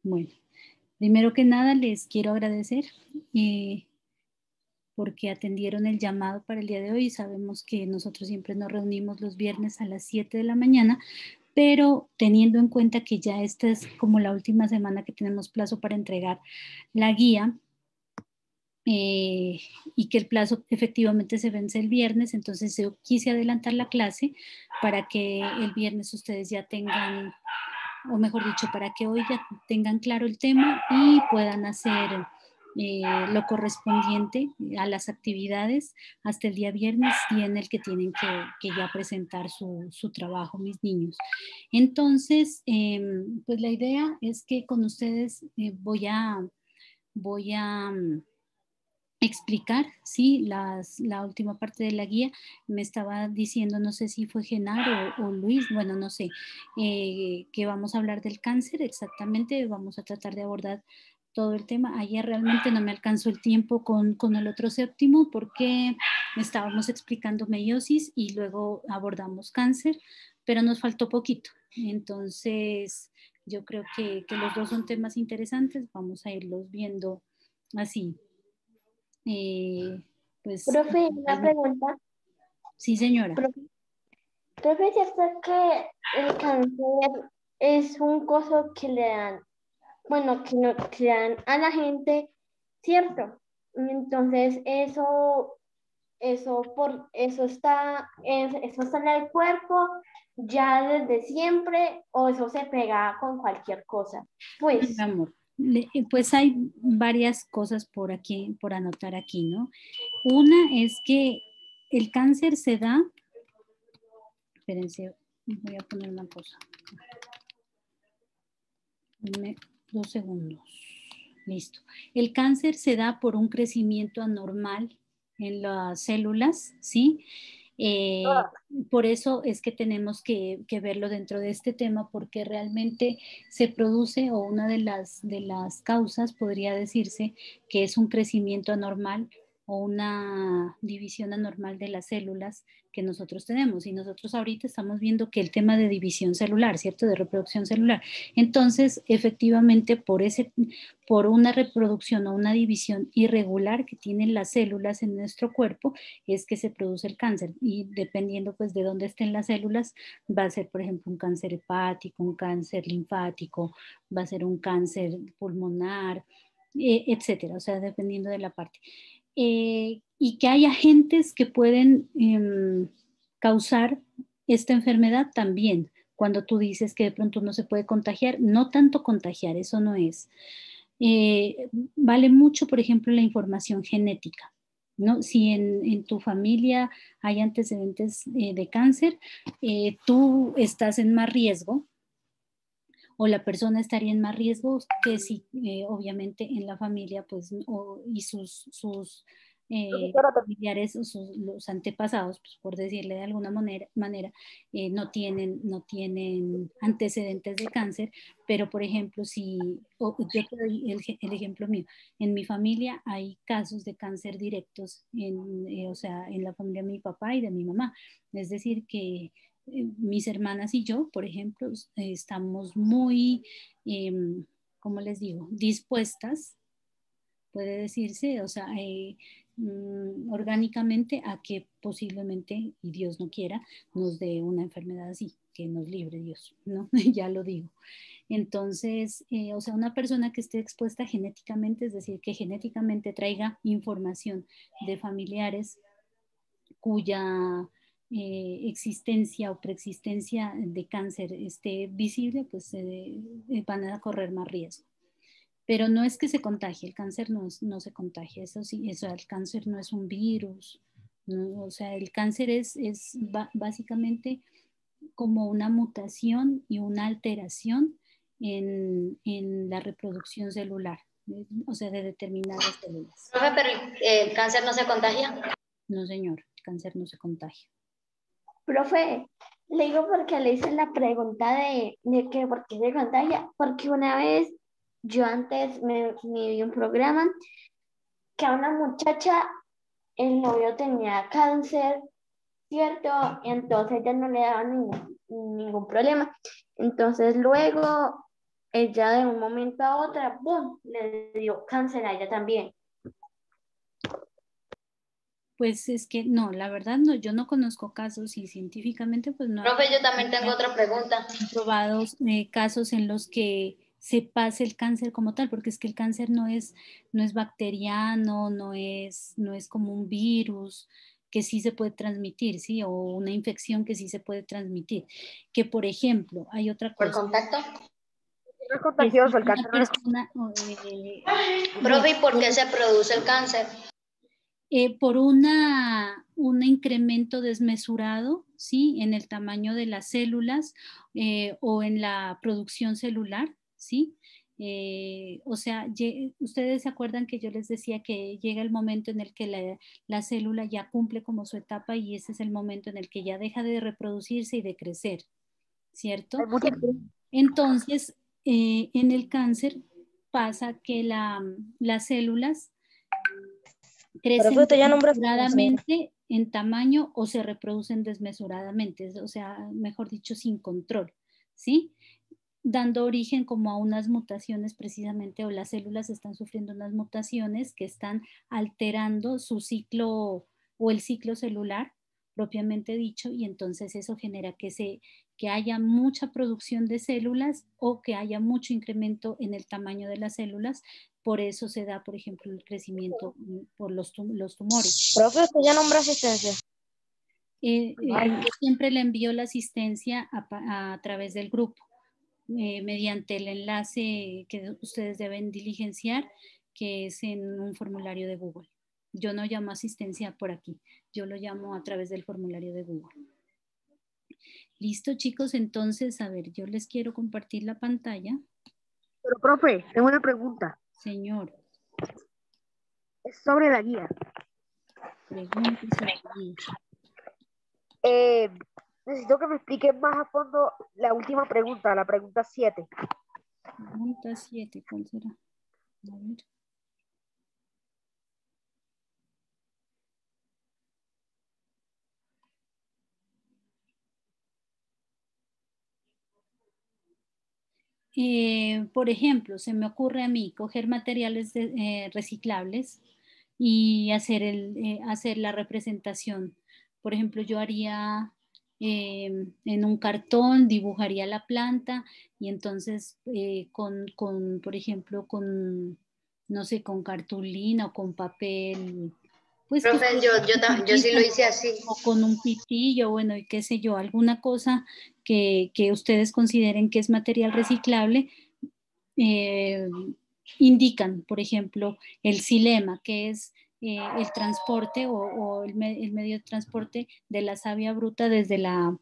Bueno, primero que nada les quiero agradecer porque atendieron el llamado para el día de hoy. Sabemos que nosotros siempre nos reunimos los viernes a las 7 de la mañana, pero teniendo en cuenta que ya esta es como la última semana que tenemos plazo para entregar la guía, y que el plazo efectivamente se vence el viernes, entonces yo quise adelantar la clase para que el viernes ustedes ya tengan, o mejor dicho, para que hoy ya tengan claro el tema y puedan hacer lo correspondiente a las actividades hasta el día viernes, día en el que tienen que ya presentar su trabajo, mis niños. Entonces, pues la idea es que con ustedes voy a explicar, sí, la última parte de la guía. Me estaba diciendo, no sé si fue Genaro o Luis, bueno, no sé, que vamos a hablar del cáncer exactamente, vamos a tratar de abordar todo el tema. Ayer realmente no me alcanzó el tiempo con el otro séptimo porque estábamos explicando meiosis y luego abordamos cáncer, pero nos faltó poquito. Entonces, yo creo que los dos son temas interesantes, vamos a irlos viendo así. Pues, Profe, una pregunta. sí, señora. Profe, profe, ¿es cierto que el cáncer es un coso que le dan, bueno, que le dan a la gente, cierto? Entonces, eso está en el cuerpo ya desde siempre, o eso se pega con cualquier cosa. Mi Pues, amor, pues hay varias cosas por aquí, por anotar aquí, ¿no? Una es que el cáncer se da, espérense, voy a poner una cosa. Dime 2 segundos. Listo. El cáncer se da por un crecimiento anormal en las células, ¿sí? Eh, por eso es que tenemos que verlo dentro de este tema, porque realmente se produce, o una de las causas podría decirse que es un crecimiento anormal o una división anormal de las células que nosotros tenemos. Y nosotros ahorita estamos viendo que el tema de división celular, ¿cierto? De reproducción celular. Entonces, efectivamente, por una reproducción o una división irregular que tienen las células en nuestro cuerpo, es que se produce el cáncer. Y dependiendo pues de dónde estén las células, va a ser, por ejemplo, un cáncer hepático, un cáncer linfático, va a ser un cáncer pulmonar, etcétera. O sea, dependiendo de la parte. Y que hay agentes que pueden causar esta enfermedad también. Cuando tú dices que de pronto no se puede contagiar, no tanto contagiar, eso no es. Vale mucho, por ejemplo, la información genética, ¿no? Si en tu familia hay antecedentes de cáncer, tú estás en más riesgo o la persona estaría en más riesgo que si obviamente en la familia pues, y sus familiares, los antepasados, pues, por decirle de alguna manera no tienen antecedentes de cáncer, pero por ejemplo, si yo te doy el ejemplo mío, en mi familia hay casos de cáncer directos, o sea, en la familia de mi papá y de mi mamá, es decir, que mis hermanas y yo, por ejemplo, estamos muy, ¿cómo les digo?, dispuestas, puede decirse, o sea, orgánicamente a que posiblemente, y Dios no quiera, nos dé una enfermedad así, que nos libre Dios, ¿no? Ya lo digo. Entonces, o sea, una persona que esté expuesta genéticamente, es decir, que genéticamente traiga información de familiares cuya existencia o preexistencia de cáncer esté visible, pues van a correr más riesgo. Pero no es que se contagie, el cáncer no se contagia, eso sí, eso, el cáncer no es un virus, ¿no? O sea, el cáncer es básicamente como una mutación y una alteración en la reproducción celular, o sea, de determinadas células. Profe, pero el cáncer no se contagia. No, señor, el cáncer no se contagia. profe, le digo porque le hice la pregunta de que por qué se contagia, porque una vez yo antes me vi un programa que a una muchacha el novio tenía cáncer, ¿cierto? Entonces ella no le daba ningún problema. Entonces luego ella de un momento a otro, ¡boom!, le dio cáncer a ella también. Pues es que no, la verdad no, yo no conozco casos y científicamente pues no Profe, yo también hay tengo otra pregunta. probados casos en los que se pase el cáncer como tal, porque es que el cáncer no es bacteriano, no es como un virus que sí se puede transmitir, ¿sí? O una infección que sí se puede transmitir. Que por ejemplo, hay otra ¿Por cosa. contacto? No es contagioso, el Una cáncer no es persona, Profe, ¿y por qué se produce el cáncer? por un incremento desmesurado, ¿sí? En el tamaño de las células o en la producción celular, ¿sí? O sea, ustedes se acuerdan que yo les decía que llega el momento en el que la célula ya cumple como su etapa y ese es el momento en el que ya deja de reproducirse y de crecer, ¿cierto? hay muchas. Entonces, en el cáncer pasa que las células crecen usted ya nombra desmesuradamente en tamaño o se reproducen desmesuradamente, o sea, mejor dicho, sin control, ¿sí? Dando origen como a unas mutaciones precisamente, o las células están sufriendo unas mutaciones que están alterando su ciclo o el ciclo celular propiamente dicho, y entonces eso genera que haya mucha producción de células o que haya mucho incremento en el tamaño de las células. Por eso se da, por ejemplo, el crecimiento por los tumores. Profe, usted ya nombra asistencia. Yo siempre le envío la asistencia a través del grupo, mediante el enlace que ustedes deben diligenciar, que es en un formulario de Google. Yo no llamo asistencia por aquí, yo lo llamo a través del formulario de Google. Listo, chicos, entonces, a ver, yo les quiero compartir la pantalla. Pero, profe, tengo una pregunta. Señor. Es sobre la guía. Pregunta sobre la guía. Necesito que me explique más a fondo la última pregunta, la pregunta 7. Pregunta 7, ¿cuál será? A ver. Por ejemplo, se me ocurre a mí coger materiales reciclables y hacer la representación. Por ejemplo, yo haría en un cartón, dibujaría la planta y entonces por ejemplo, no sé, con cartulina o con papel. Pues Profe, yo sí lo hice así. O con un pitillo, bueno, y qué sé yo, alguna cosa que ustedes consideren que es material reciclable, indican, por ejemplo, el xilema, que es el transporte o el medio de transporte de la savia bruta desde la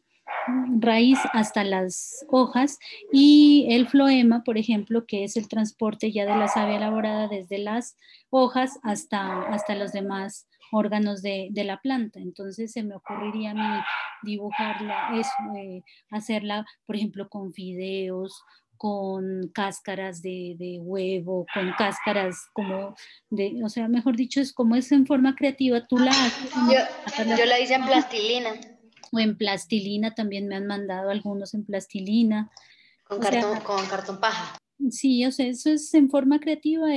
raíz hasta las hojas, y el floema, por ejemplo, que es el transporte ya de la savia elaborada desde las hojas hasta los demás órganos de la planta. Entonces se me ocurriría a mí dibujarla, hacerla, por ejemplo, con fideos, con cáscaras de huevo, con cáscaras como o sea, mejor dicho, es como es en forma creativa, tú la haces. Yo la hice en plastilina. O en plastilina, también me han mandado algunos en plastilina. Con cartón paja. Sí, o sea, eso es en forma creativa,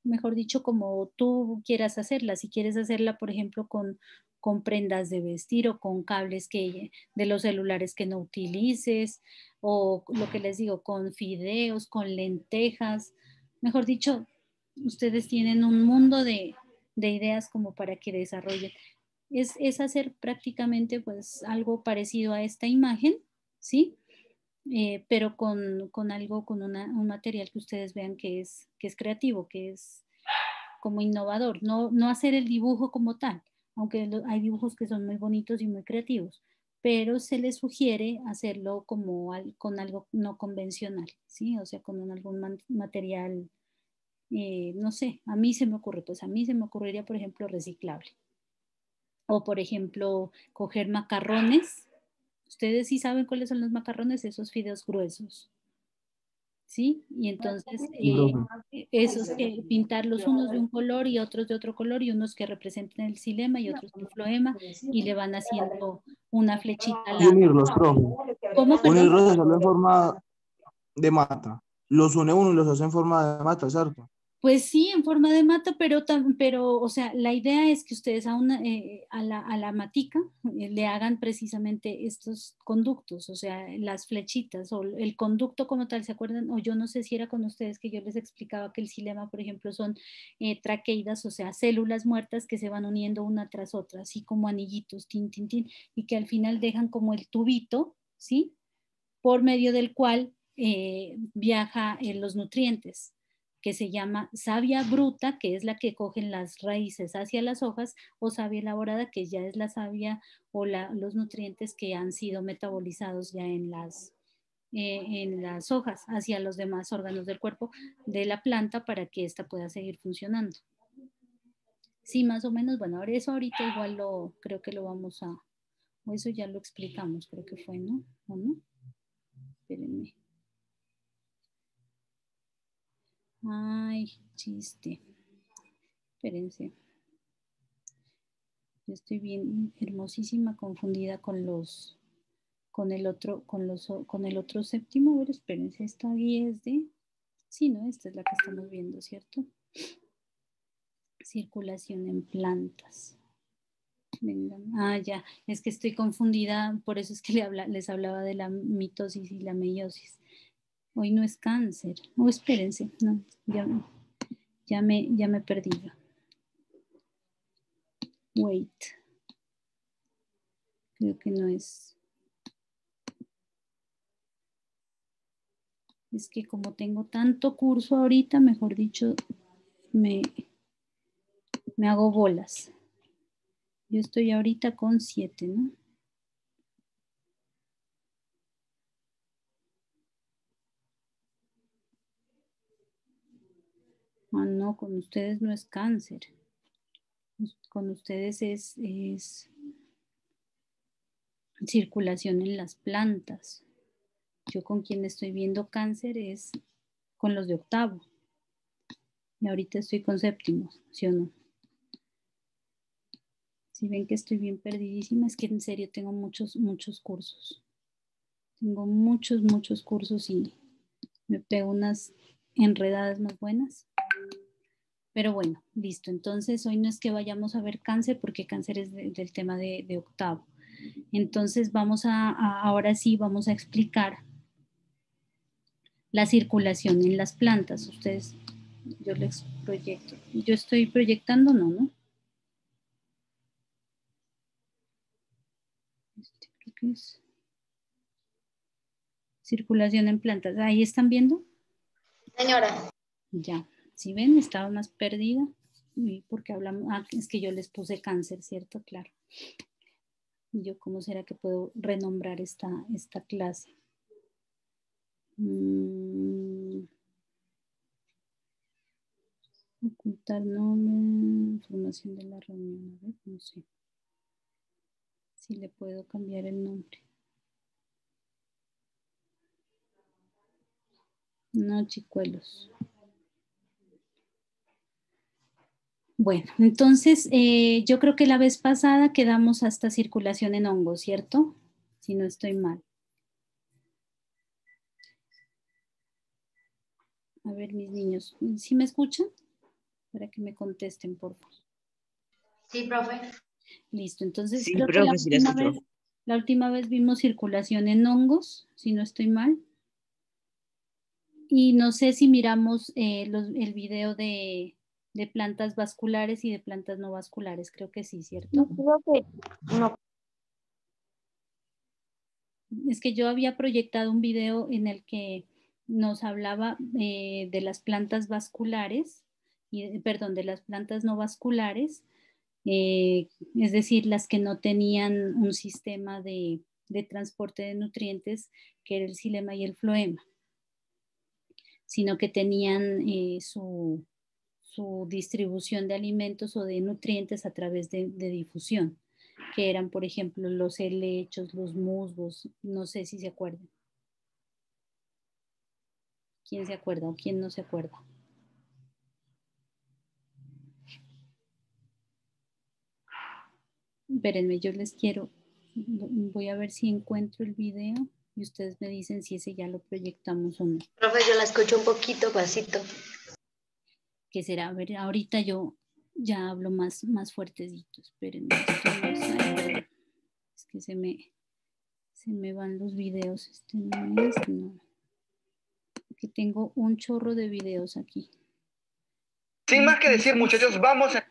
mejor dicho, como tú quieras hacerla. Si quieres hacerla, por ejemplo, con prendas de vestir o con cables de los celulares que no utilices, o lo que les digo, con fideos, con lentejas. Mejor dicho, ustedes tienen un mundo de ideas como para que desarrollen. Es hacer prácticamente pues algo parecido a esta imagen, ¿sí? Pero con algo, con un material que ustedes vean que es creativo, que es como innovador, no hacer el dibujo como tal, aunque hay dibujos que son muy bonitos y muy creativos, pero se les sugiere hacerlo con algo no convencional, ¿sí? O sea, con algún material, no sé, a mí se me ocurriría, por ejemplo, reciclable. O, por ejemplo, coger macarrones. Ustedes sí saben cuáles son los macarrones, esos fideos gruesos, ¿sí? Y entonces esos que pintarlos unos de un color y otros de otro color, y unos que representen el xilema y otros el floema, y le van haciendo una flechita Y unirlos, profe. ¿Cómo, perdón? Unirlos, hacerlo en forma, de mata. Los une uno y los hace en forma de mata, ¿cierto? Pues sí, en forma de mata, pero, o sea, la idea es que ustedes a la matica le hagan precisamente estos conductos, o sea, las flechitas o el conducto como tal, ¿se acuerdan? O yo no sé si era con ustedes que yo les explicaba que el xilema, por ejemplo, son traqueidas, o sea, células muertas que se van uniendo una tras otra, así como anillitos, tin, tin, tin, y que al final dejan como el tubito, ¿sí? Por medio del cual viaja los nutrientes, que se llama savia bruta, que es la que cogen las raíces hacia las hojas, o savia elaborada, que ya es la savia o los nutrientes que han sido metabolizados ya en las hojas hacia los demás órganos del cuerpo de la planta para que ésta pueda seguir funcionando. Sí, más o menos, bueno, ahora eso ahorita igual creo que lo vamos a, o eso ya lo explicamos, creo que fue, ¿no? ¿O no? Espérenme. Ay, chiste. Espérense. Yo estoy bien hermosísima, confundida con el otro séptimo. A ver, espérense, esta guía es de, sí, ¿no? Esta es la que estamos viendo, ¿cierto? Circulación en plantas. Vengan. Ah, ya, es que estoy confundida, por eso es que les hablaba de la mitosis y la meiosis. Hoy no es cáncer. Oh, espérense, no, ya me perdí. Wait. Creo que no es. Es que como tengo tanto curso ahorita, mejor dicho, me hago bolas. Yo estoy ahorita con 7, ¿no? Ah, no, con ustedes no es cáncer. Con ustedes es circulación en las plantas. Yo con quien estoy viendo cáncer es con los de octavo. Y ahorita estoy con séptimo, ¿sí o no? Si ven que estoy bien perdidísima, es que en serio tengo muchos cursos. Tengo muchos cursos y me pego unas enredadas más buenas. Pero bueno, listo. Entonces, hoy no es que vayamos a ver cáncer, porque cáncer es del tema de octavo. Entonces, ahora sí vamos a explicar la circulación en las plantas. Ustedes, yo les proyecto. Yo estoy proyectando, ¿no? Creo que es circulación en plantas. ¿Ahí están viendo? Señora. Ya. ¿Sí ven? Estaba más perdida. Porque hablamos, es que yo les puse cáncer, ¿cierto? Claro. Y yo, ¿cómo será que puedo renombrar esta clase? Ocultar nombre, información de la reunión, a ver, no sé si le puedo cambiar el nombre. No, chicuelos. Bueno, entonces yo creo que la vez pasada quedamos hasta circulación en hongos, ¿cierto? Si no estoy mal. A ver, mis niños, ¿sí me escuchan? Para que me contesten, por favor. Sí, profe. Listo, entonces Sí, creo que profe, sí la escucho. la última vez vimos circulación en hongos, si no estoy mal. Y no sé si miramos el video de plantas vasculares y de plantas no vasculares, creo que sí, ¿cierto? Creo que no. Es que yo había proyectado un video en el que nos hablaba de las plantas vasculares, perdón, de las plantas no vasculares, es decir, las que no tenían un sistema de transporte de nutrientes, que era el xilema y el floema, sino que tenían su distribución de alimentos o de nutrientes a través de difusión, que eran, por ejemplo, los helechos, los musgos, no sé si se acuerdan. ¿Quién se acuerda o quién no se acuerda? Espérenme, yo les quiero, voy a ver si encuentro el video y ustedes me dicen si ese ya lo proyectamos o no. Profe, yo la escucho un poquito pasito. ¿Qué será? A ver, ahorita yo ya hablo más fuertecito. Espérenme, esto no es, ay, perdón. Es que se me van los videos. Este no es, no. Que tengo un chorro de videos aquí. Sin más que decir, muchachos, vamos a...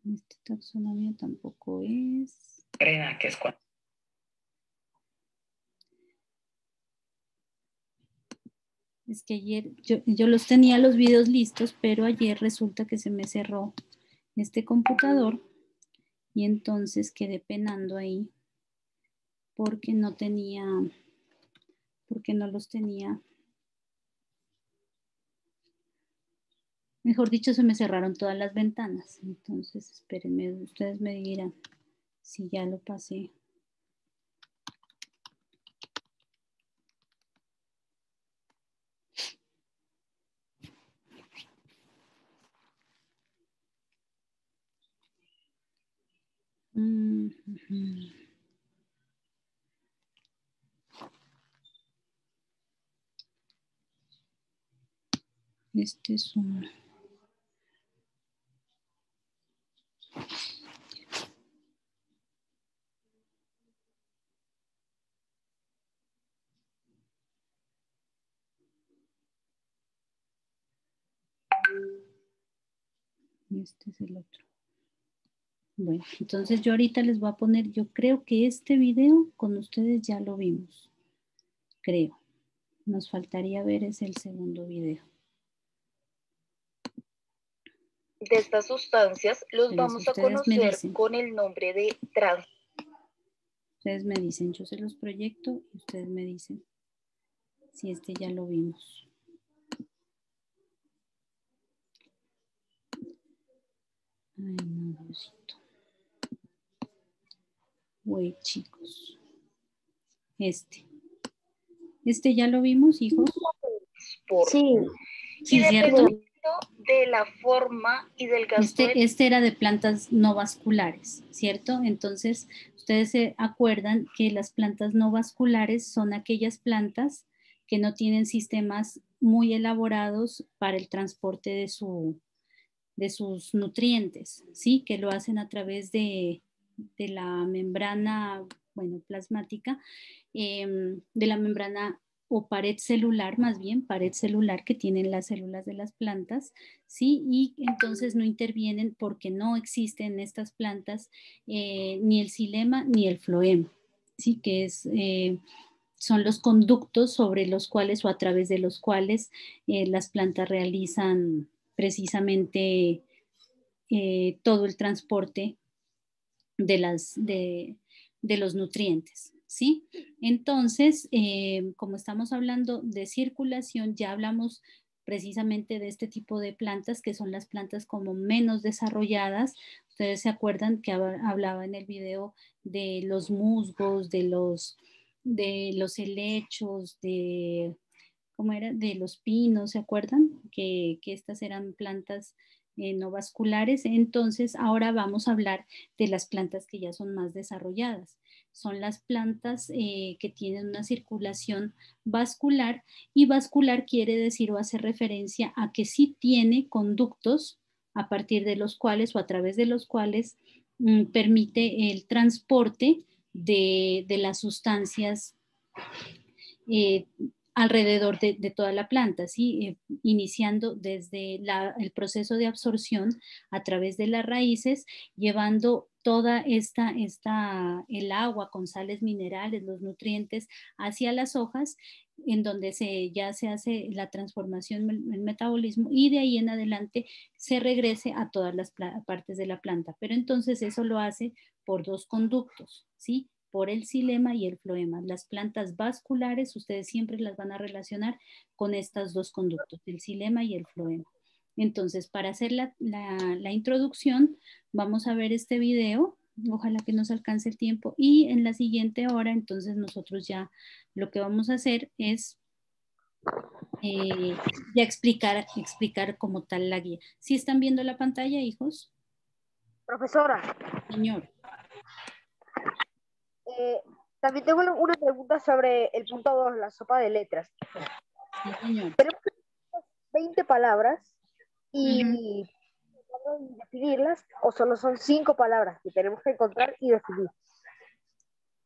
Este taxonomía tampoco es. Arena, que es cuando... Es que ayer yo los tenía los videos listos, pero ayer resulta que se me cerró este computador y entonces quedé penando ahí porque no los tenía. Mejor dicho, se me cerraron todas las ventanas. Entonces, espérenme, ustedes me dirán si ya lo pasé. Este es un... Este es el otro. Bueno, entonces yo ahorita les voy a poner, yo creo que este video con ustedes ya lo vimos. Creo. Nos faltaría ver es el segundo video. De estas sustancias los Pero vamos a ustedes me conocer dicen. con el nombre de trans. Ustedes me dicen, yo se los proyecto y ustedes me dicen si este ya lo vimos. Ay, no, Diosito. Wait, chicos. Este ya lo vimos, hijos. Sí. Sí, Y ¿cierto? dependiendo de la forma y del gasto Este era de plantas no vasculares, ¿cierto? Entonces, ustedes se acuerdan que las plantas no vasculares son aquellas plantas que no tienen sistemas muy elaborados para el transporte de sus nutrientes, ¿sí? Que lo hacen a través de la membrana, bueno, plasmática, de la membrana o pared celular, más bien, pared celular que tienen las células de las plantas, ¿sí? Y entonces no intervienen porque no existen en estas plantas ni el xilema ni el floema, ¿sí? Que son los conductos sobre los cuales o a través de los cuales las plantas realizan precisamente todo el transporte de los nutrientes, ¿sí? Entonces, como estamos hablando de circulación, ya hablamos precisamente de este tipo de plantas, que son las plantas como menos desarrolladas. Ustedes se acuerdan que hablaba en el video de los musgos, de los helechos, ¿cómo era? De los pinos, ¿se acuerdan? Que estas eran plantas no vasculares. Entonces, ahora vamos a hablar de las plantas que ya son más desarrolladas. Son las plantas que tienen una circulación vascular, y vascular quiere decir o hace referencia a que sí tiene conductos a partir de los cuales o a través de los cuales permite el transporte de las sustancias alrededor de toda la planta, ¿sí? Iniciando desde el proceso de absorción a través de las raíces, llevando toda el agua con sales minerales, los nutrientes hacia las hojas, en donde ya se hace la transformación, el metabolismo, y de ahí en adelante se regrese a todas las partes de la planta. Pero entonces eso lo hace por dos conductos, ¿sí? Por el xilema y el floema. Las plantas vasculares, ustedes siempre las van a relacionar con estos dos conductos, el xilema y el floema. Entonces, para hacer la introducción, vamos a ver este video. Ojalá que nos alcance el tiempo. Y en la siguiente hora, entonces, nosotros ya lo que vamos a hacer es ya explicar como tal la guía. ¿Sí están viendo la pantalla, hijos? Profesora. Señor. También tengo una pregunta sobre el punto 2, la sopa de letras. Sí, señor. Tenemos 20 palabras Ujú. y definirlas, o solo son 5 palabras que tenemos que encontrar y definir.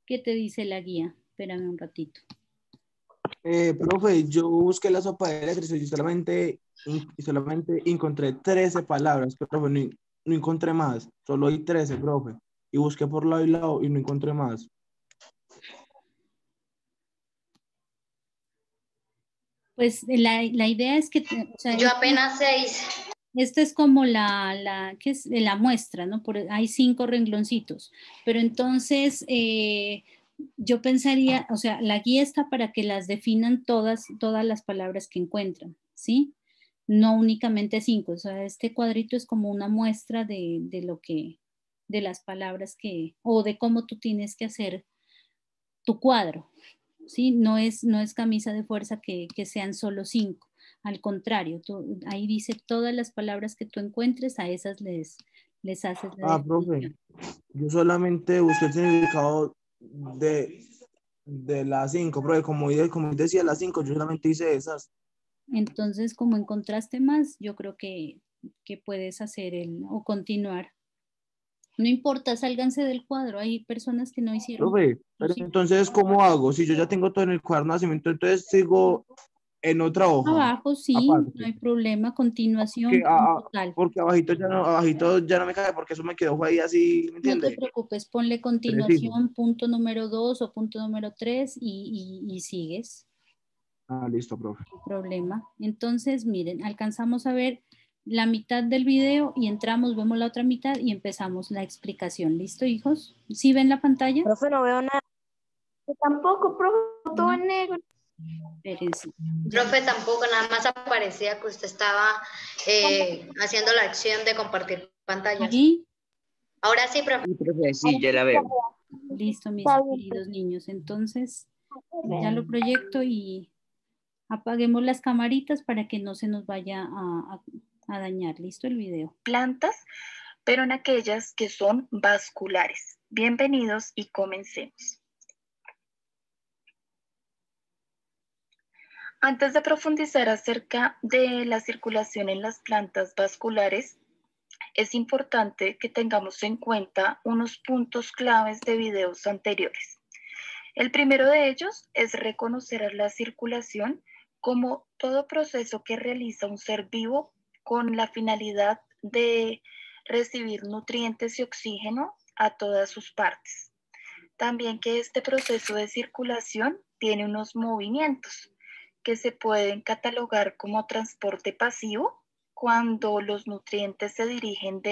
¿Qué te dice la guía? Espérame un ratito. Profe, yo busqué la sopa de letras y solamente encontré 13 palabras, profe, no encontré más, solo hay 13, profe. Y busqué por lado y lado y no encontré más. Pues la idea es que, o sea, Yo apenas 6. esta es como ¿qué es? La muestra, ¿no? Hay 5 rengloncitos, pero entonces yo pensaría, o sea, la guía está para que las definan todas las palabras que encuentran, ¿sí? No únicamente 5, o sea, este cuadrito es como una muestra de lo que, de las palabras o de cómo tú tienes que hacer tu cuadro, ¿sí? No es camisa de fuerza que sean solo 5. Al contrario, ahí dice todas las palabras que tú encuentres, a esas les haces la Profe, definición. yo solamente busqué el significado de las 5, profe, como decía las 5, yo solamente hice esas. Entonces, como encontraste más, yo creo que puedes hacer o continuar. No importa, sálganse del cuadro. Hay personas que no hicieron. Profe, pero Sí. entonces, ¿cómo hago? Si yo ya tengo todo en el cuaderno de nacimiento, entonces sigo en otra hoja, Abajo, sí, no aparte. hay problema. Que, Continuación, punto tal. porque abajito ya no me cae, porque eso me quedó ahí así, ¿me No te entiende? preocupes, ponle Preciso. continuación, punto número 2 o punto número 3 y sigues. Listo, profe. No hay problema. Entonces, miren, alcanzamos a ver la mitad del video y entramos, vemos la otra mitad y empezamos la explicación. ¿Listo, hijos? ¿Sí ven la pantalla? Profe, no veo nada. Tampoco, profe, todo No. en negro. Espérense. Profe, tampoco, nada más aparecía que usted estaba haciendo la acción de compartir pantallas. ¿Ahí? Ahora sí, profe. Sí, profe, sí, ya la veo. Listo, mis Está bien. queridos niños. Entonces, ya lo proyecto y apaguemos las camaritas para que no se nos vaya a dañar. ¿Listo el video? Plantas, pero en aquellas que son vasculares. Bienvenidos y comencemos. Antes de profundizar acerca de la circulación en las plantas vasculares, es importante que tengamos en cuenta unos puntos claves de videos anteriores. El primero de ellos es reconocer la circulación como todo proceso que realiza un ser vivo con la finalidad de recibir nutrientes y oxígeno a todas sus partes. También que este proceso de circulación tiene unos movimientos que se pueden catalogar como transporte pasivo cuando los nutrientes se dirigen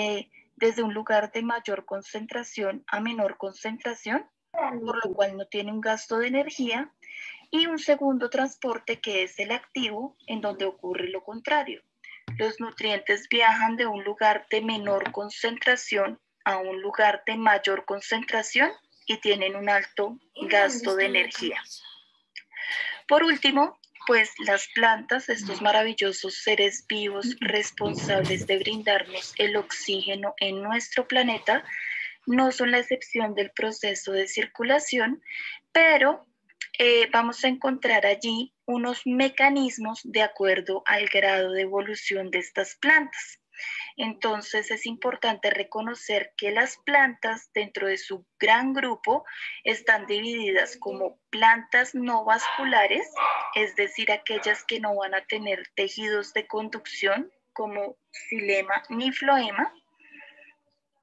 desde un lugar de mayor concentración a menor concentración, por lo cual no tiene un gasto de energía, y un segundo transporte que es el activo, en donde ocurre lo contrario. Los nutrientes viajan de un lugar de menor concentración a un lugar de mayor concentración y tienen un alto gasto de energía. Por último, pues las plantas, estos maravillosos seres vivos responsables de brindarnos el oxígeno en nuestro planeta, no son la excepción del proceso de circulación, pero vamos a encontrar allí unos mecanismos de acuerdo al grado de evolución de estas plantas. Entonces es importante reconocer que las plantas dentro de su gran grupo están divididas como plantas no vasculares, es decir, aquellas que no van a tener tejidos de conducción como xilema ni floema,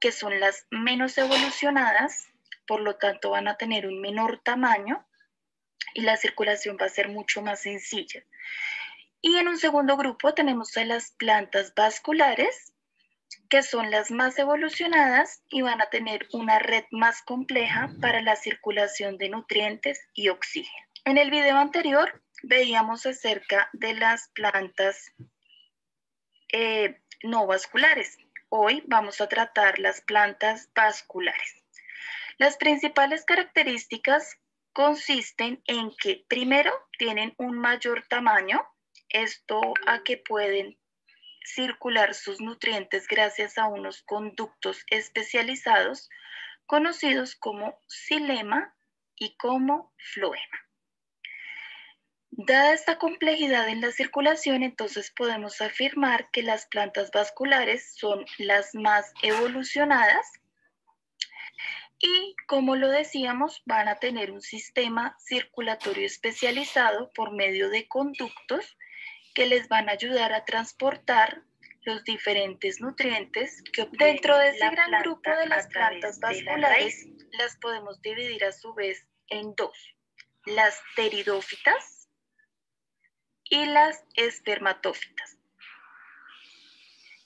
que son las menos evolucionadas, por lo tanto van a tener un menor tamaño y la circulación va a ser mucho más sencilla. Y en un segundo grupo tenemos a las plantas vasculares, que son las más evolucionadas y van a tener una red más compleja para la circulación de nutrientes y oxígeno. En el video anterior veíamos acerca de las plantas no vasculares. Hoy vamos a tratar las plantas vasculares. Las principales características consisten en que primero tienen un mayor tamaño, esto a que pueden circular sus nutrientes gracias a unos conductos especializados conocidos como xilema y como floema. Dada esta complejidad en la circulación, entonces podemos afirmar que las plantas vasculares son las más evolucionadas y, como lo decíamos, van a tener un sistema circulatorio especializado por medio de conductos que les van a ayudar a transportar los diferentes nutrientes que obtienen. Dentro de ese gran grupo de las plantas vasculares, las podemos dividir a su vez en dos: las pteridófitas y las espermatófitas.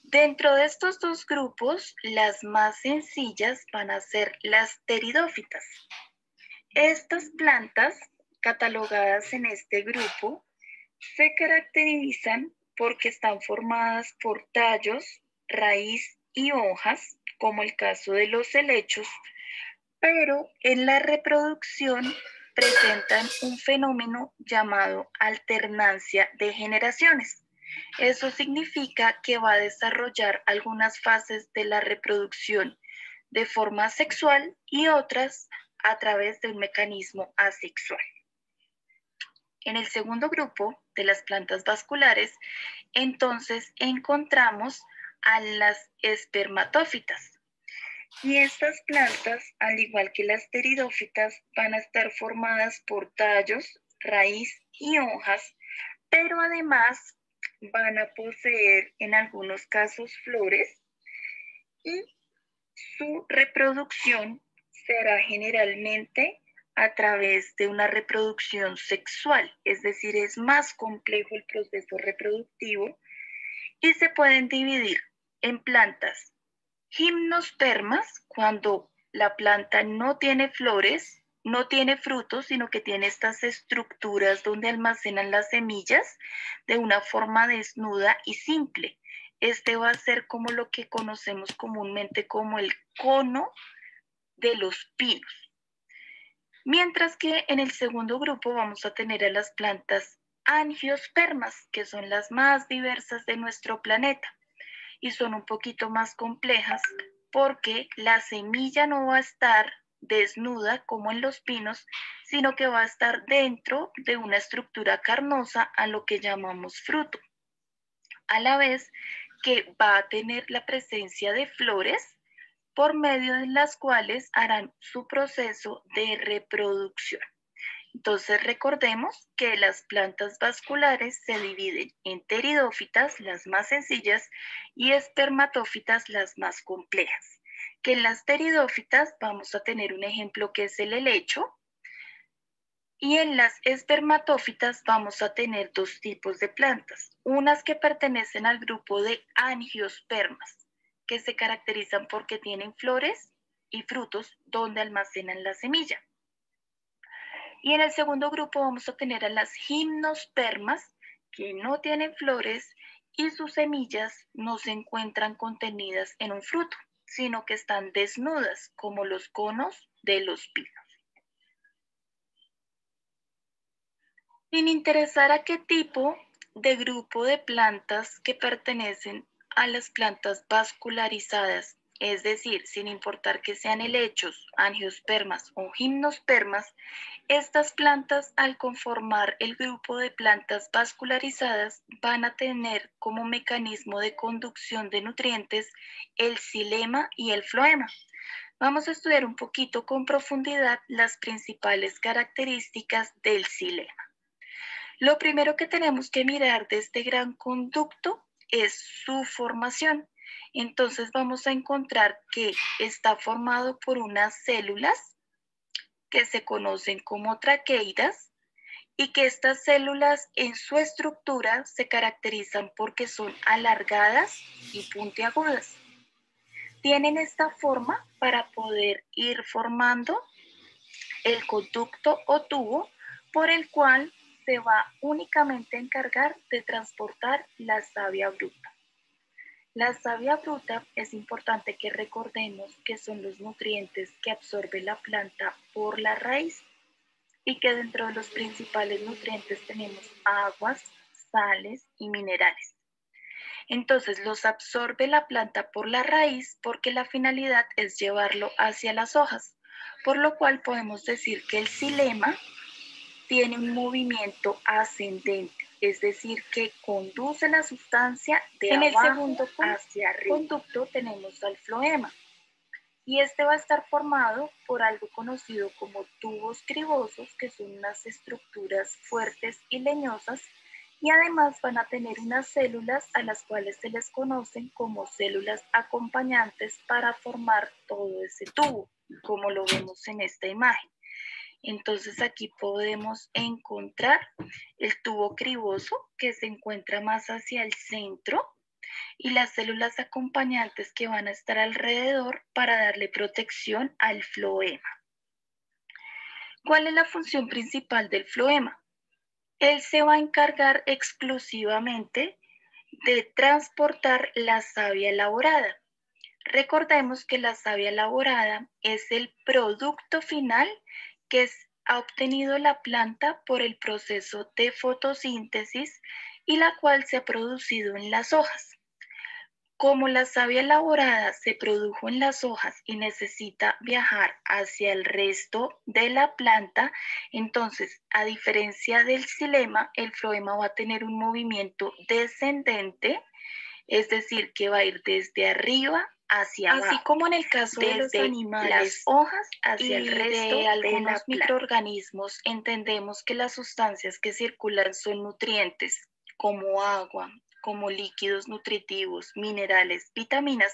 Dentro de estos dos grupos, las más sencillas van a ser las pteridófitas. Estas plantas, catalogadas en este grupo, se caracterizan porque están formadas por tallos, raíz y hojas, como el caso de los helechos, pero en la reproducción presentan un fenómeno llamado alternancia de generaciones. Eso significa que va a desarrollar algunas fases de la reproducción de forma sexual y otras a través de un mecanismo asexual. En el segundo grupo de las plantas vasculares, entonces encontramos a las espermatófitas. Y estas plantas, al igual que las pteridófitas, van a estar formadas por tallos, raíz y hojas, pero además van a poseer en algunos casos flores y su reproducción será generalmente a través de una reproducción sexual, es decir, es más complejo el proceso reproductivo y se pueden dividir en plantas gimnospermas, cuando la planta no tiene flores, no tiene frutos, sino que tiene estas estructuras donde almacenan las semillas de una forma desnuda y simple. Este va a ser como lo que conocemos comúnmente como el cono de los pinos. Mientras que en el segundo grupo vamos a tener a las plantas angiospermas, que son las más diversas de nuestro planeta y son un poquito más complejas porque la semilla no va a estar desnuda como en los pinos, sino que va a estar dentro de una estructura carnosa a lo que llamamos fruto, a la vez que va a tener la presencia de flores por medio de las cuales harán su proceso de reproducción. Entonces recordemos que las plantas vasculares se dividen en pteridófitas, las más sencillas, y espermatófitas, las más complejas. Que en las pteridófitas vamos a tener un ejemplo que es el helecho, y en las espermatófitas vamos a tener dos tipos de plantas, unas que pertenecen al grupo de angiospermas, que se caracterizan porque tienen flores y frutos donde almacenan la semilla. Y en el segundo grupo vamos a tener a las gimnospermas, que no tienen flores y sus semillas no se encuentran contenidas en un fruto, sino que están desnudas, como los conos de los pinos. Sin interesar a qué tipo de grupo de plantas que pertenecen a las plantas vascularizadas, es decir, sin importar que sean helechos, angiospermas o gimnospermas, estas plantas, al conformar el grupo de plantas vascularizadas, van a tener como mecanismo de conducción de nutrientes el xilema y el floema. Vamos a estudiar un poquito con profundidad las principales características del xilema. Lo primero que tenemos que mirar de este gran conducto es su formación. Entonces vamos a encontrar que está formado por unas células que se conocen como traqueidas y que estas células en su estructura se caracterizan porque son alargadas y puntiagudas. Tienen esta forma para poder ir formando el conducto o tubo por el cual se va únicamente a encargar de transportar la savia bruta. La savia bruta es importante que recordemos que son los nutrientes que absorbe la planta por la raíz y que dentro de los principales nutrientes tenemos aguas, sales y minerales. Entonces los absorbe la planta por la raíz porque la finalidad es llevarlo hacia las hojas. por lo cual podemos decir que el xilema tiene un movimiento ascendente, es decir, que conduce la sustancia de abajo el segundo hacia arriba. Conducto tenemos al floema, y este va a estar formado por algo conocido como tubos cribosos, que son unas estructuras fuertes y leñosas, y además van a tener unas células a las cuales se les conocen como células acompañantes para formar todo ese tubo, como lo vemos en esta imagen. Entonces aquí podemos encontrar el tubo criboso, que se encuentra más hacia el centro, y las células acompañantes que van a estar alrededor para darle protección al floema. ¿Cuál es la función principal del floema? Él se va a encargar exclusivamente de transportar la savia elaborada. Recordemos que la savia elaborada es el producto final que ha obtenido la planta por el proceso de fotosíntesis y la cual se ha producido en las hojas. Como la savia elaborada se produjo en las hojas y necesita viajar hacia el resto de la planta, entonces, a diferencia del xilema, el floema va a tener un movimiento descendente, es decir, que va a ir desde arriba hacia abajo. Así como en el caso de los animales, las hojas hacia el resto de algunos microorganismos, entendemos que las sustancias que circulan son nutrientes, como agua, como líquidos nutritivos, minerales, vitaminas.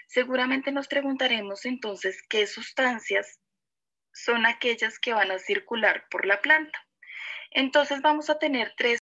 Seguramente nos preguntaremos entonces qué sustancias son aquellas que van a circular por la planta. Entonces vamos a tener tres